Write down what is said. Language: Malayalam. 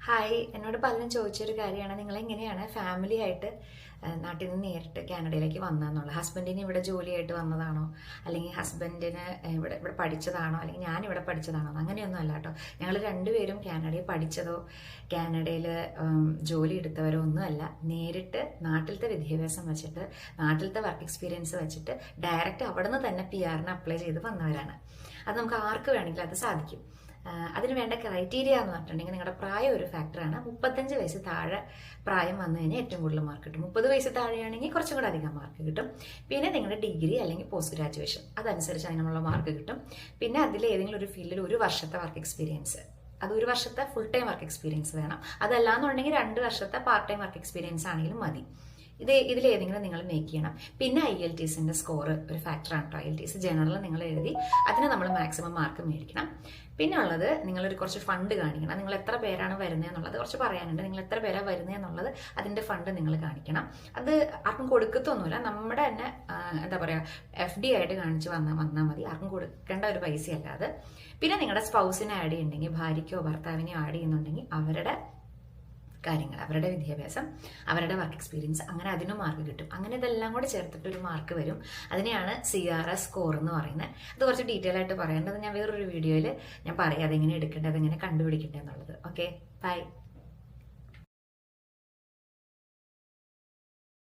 ഹായ്, എന്നോട് പലരും ചോദിച്ചൊരു കാര്യമാണ്, നിങ്ങളെങ്ങനെയാണ് ഫാമിലി ആയിട്ട് നാട്ടിൽ നിന്ന് നേരിട്ട് കാനഡയിലേക്ക് വന്നതെന്നുള്ളത്. ഹസ്ബൻഡിന് ഇവിടെ ജോലിയായിട്ട് വന്നതാണോ, അല്ലെങ്കിൽ ഹസ്ബൻഡിന് ഇവിടെ പഠിച്ചതാണോ, അല്ലെങ്കിൽ ഞാൻ ഇവിടെ പഠിച്ചതാണോ? അങ്ങനെയൊന്നും അല്ല കേട്ടോ. ഞങ്ങൾ രണ്ടുപേരും കാനഡയിൽ പഠിച്ചതോ കാനഡയിൽ ജോലി എടുത്തവരോ ഒന്നുമല്ല. നേരിട്ട് നാട്ടിലത്തെ വിദ്യാഭ്യാസം വെച്ചിട്ട്, നാട്ടിലത്തെ വർക്ക് എക്സ്പീരിയൻസ് വെച്ചിട്ട് ഡയറക്റ്റ് അവിടെ നിന്ന് തന്നെ PR-ന് അപ്ലൈ ചെയ്ത് വന്നവരാണ്. അത് നമുക്ക് ആർക്ക് വേണമെങ്കിലും അത് സാധിക്കും. അതിന് വേണ്ട ക്രൈറ്റീരിയ എന്ന് പറഞ്ഞിട്ടുണ്ടെങ്കിൽ നിങ്ങളുടെ പ്രായം ഒരു ഫാക്ടറാണ്. 35 വയസ്സ് താഴെ പ്രായം വന്നു കഴിഞ്ഞാൽ ഏറ്റവും കൂടുതൽ മാർക്ക് കിട്ടും. 30 വയസ്സ് താഴെയാണെങ്കിൽ കുറച്ചും കൂടെ അധികം മാർക്ക് കിട്ടും. പിന്നെ നിങ്ങളുടെ ഡിഗ്രി അല്ലെങ്കിൽ പോസ്റ്റ് ഗ്രാജുവേഷൻ അതനുസരിച്ച് അതിനുള്ള മാർക്ക് കിട്ടും. പിന്നെ അതിൽ ഏതെങ്കിലും ഒരു ഫീൽഡിൽ 1 വർഷത്തെ വർക്ക് എക്സ്പീരിയൻസ്, അത് 1 വർഷത്തെ ഫുൾ ടൈം വർക്ക് എക്സ്പീരിയൻസ് വേണം. അതല്ലാന്നുണ്ടെങ്കിൽ 2 വർഷത്തെ പാർട്ട് ടൈം വർക്ക് എക്സ്പീരിയൻസ് ആണെങ്കിലും മതി. ഇതിലേതെങ്കിലും നിങ്ങൾ മേക്ക് ചെയ്യണം. പിന്നെ IELTSന്റെ സ്കോർ ഒരു ഫാക്ടറാണ് കേട്ടോ. IELTS ജനറൽ നിങ്ങൾ എഴുതി അതിന് നമ്മൾ മാക്സിമം മാർക്ക് മേടിക്കണം. പിന്നെ ഉള്ളത്, നിങ്ങളൊരു കുറച്ച് ഫണ്ട് കാണിക്കണം. നിങ്ങൾ എത്ര പേരാണ് വരുന്നതെന്നുള്ളത് കുറച്ച് പറയാനുണ്ട്. നിങ്ങൾ എത്ര പേരാണ് വരുന്നതെന്നുള്ളത് അതിൻ്റെ ഫണ്ട് നിങ്ങൾ കാണിക്കണം. അത് ആർക്കും കൊടുക്കത്തൊന്നുമില്ല, നമ്മുടെ തന്നെ എന്താ പറയുക, FD ആയിട്ട് കാണിച്ച് വന്നാൽ മതി. ആർക്കും കൊടുക്കേണ്ട ഒരു പൈസയല്ല അത്. പിന്നെ നിങ്ങളുടെ സ്പൗസിനെ ആഡ് ചെയ്യുന്നുണ്ടെങ്കിൽ, ഭാര്യയ്ക്കോ ഭർത്താവിനെയോ ആഡ് ചെയ്യുന്നുണ്ടെങ്കിൽ അവരുടെ കാര്യങ്ങൾ, അവരുടെ വിദ്യാഭ്യാസം, അവരുടെ വർക്ക് എക്സ്പീരിയൻസ്, അങ്ങനെ അതിനും മാർക്ക് കിട്ടും. അങ്ങനെ ഇതെല്ലാം കൂടെ ചേർത്തിട്ട് ഒരു മാർക്ക് വരും. അതിനെയാണ് CRS സ്കോർ എന്ന് പറയുന്നത്. അത് കുറച്ച് ഡീറ്റെയിൽ ആയിട്ട് പറയേണ്ടത് ഞാൻ വേറൊരു വീഡിയോയിൽ ഞാൻ പറയാം, അതെങ്ങനെ എടുക്കേണ്ടത്, എങ്ങനെ കണ്ടുപിടിക്കേണ്ടത് എന്നുള്ളത്. Okay, by.